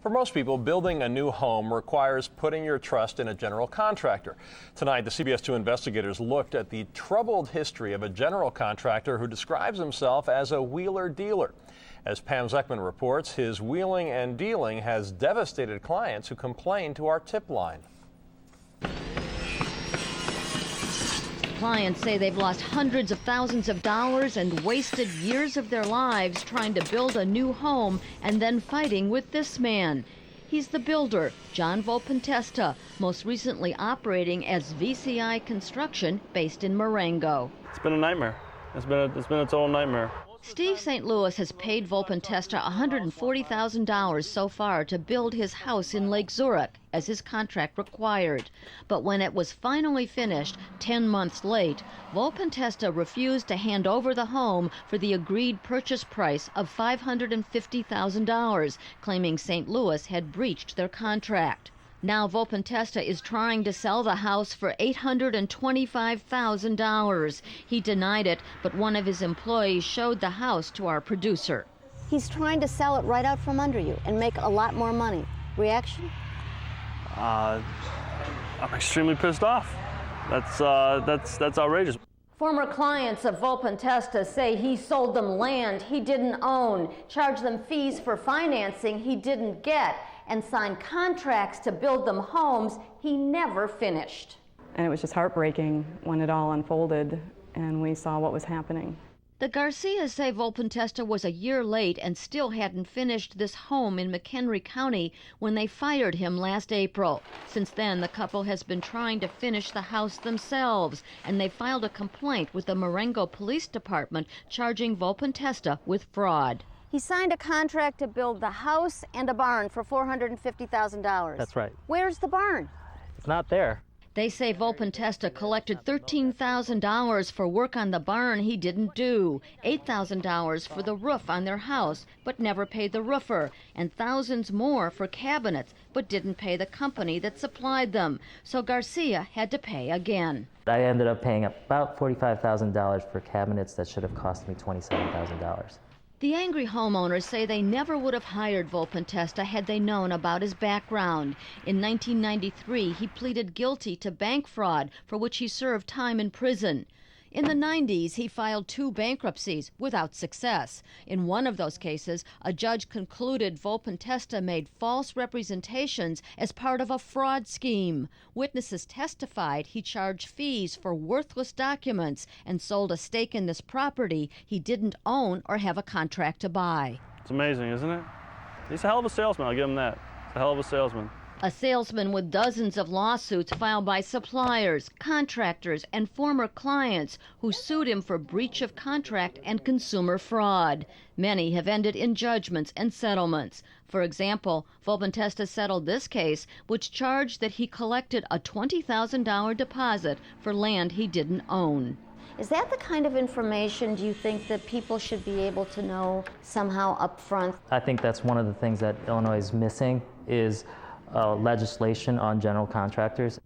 For most people, building a new home requires putting your trust in a general contractor. Tonight, the CBS 2 investigators looked at the troubled history of a general contractor who describes himself as a wheeler dealer. As Pam Zeckman reports, his wheeling and dealing has devastated clients who complain to our tip line. Clients say they've lost hundreds of thousands of dollars and wasted years of their lives trying to build a new home and then fighting with this man. He's the builder, John Volpintesta, most recently operating as VCI Construction based in Marengo. It's been a nightmare. It's been a total nightmare. Steve St. Louis has paid Volpintesta $140,000 so far to build his house in Lake Zurich, as his contract required. But when it was finally finished, 10 months late, Volpintesta refused to hand over the home for the agreed purchase price of $550,000, claiming St. Louis had breached their contract. Now Volpintesta is trying to sell the house for $825,000. He denied it, but one of his employees showed the house to our producer. He's trying to sell it right out from under you and make a lot more money. Reaction? I'm extremely pissed off. That's outrageous. Former clients of Volpintesta say he sold them land he didn't own, charged them fees for financing he didn't get, and signed contracts to build them homes he never finished. And it was just heartbreaking when it all unfolded and we saw what was happening. The Garcias say Volpintesta was a year late and still hadn't finished this home in McHenry County when they fired him last April. Since then, the couple has been trying to finish the house themselves, and they filed a complaint with the Marengo Police Department charging Volpintesta with fraud. He signed a contract to build the house and a barn for $450,000. That's right. Where's the barn? It's not there. They say Volpintesta collected $13,000 for work on the barn he didn't do, $8,000 for the roof on their house, but never paid the roofer, and thousands more for cabinets, but didn't pay the company that supplied them. So Garcia had to pay again. I ended up paying about $45,000 for cabinets that should have cost me $27,000. The angry homeowners say they never would have hired Volpintesta had they known about his background. In 1993, he pleaded guilty to bank fraud, for which he served time in prison. In the 90s, he filed 2 bankruptcies without success. In one of those cases, a judge concluded Volpintesta made false representations as part of a fraud scheme. Witnesses testified he charged fees for worthless documents and sold a stake in this property he didn't own or have a contract to buy. It's amazing, isn't it? He's a hell of a salesman, I'll give him that. He's a hell of a salesman. A salesman with dozens of lawsuits filed by suppliers, contractors, and former clients who sued him for breach of contract and consumer fraud. Many have ended in judgments and settlements. For example, Volpintesta settled this case, which charged that he collected a $20,000 deposit for land he didn't own. Is that the kind of information, do you think, that people should be able to know somehow up front? I think that's one of the things that Illinois is missing is legislation on general contractors.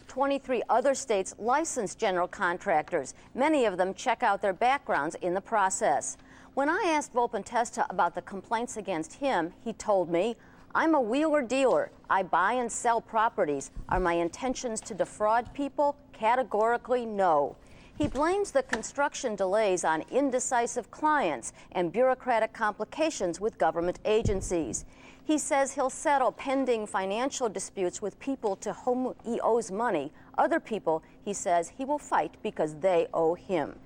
23 other states license general contractors. Many of them check out their backgrounds in the process. When I asked Volpintesta about the complaints against him, he told me, "I'm a wheeler dealer. I buy and sell properties. Are my intentions to defraud people? Categorically no." He blames the construction delays on indecisive clients and bureaucratic complications with government agencies. He says he'll settle pending financial disputes with people to whom he owes money. Other people, he says, he will fight because they owe him.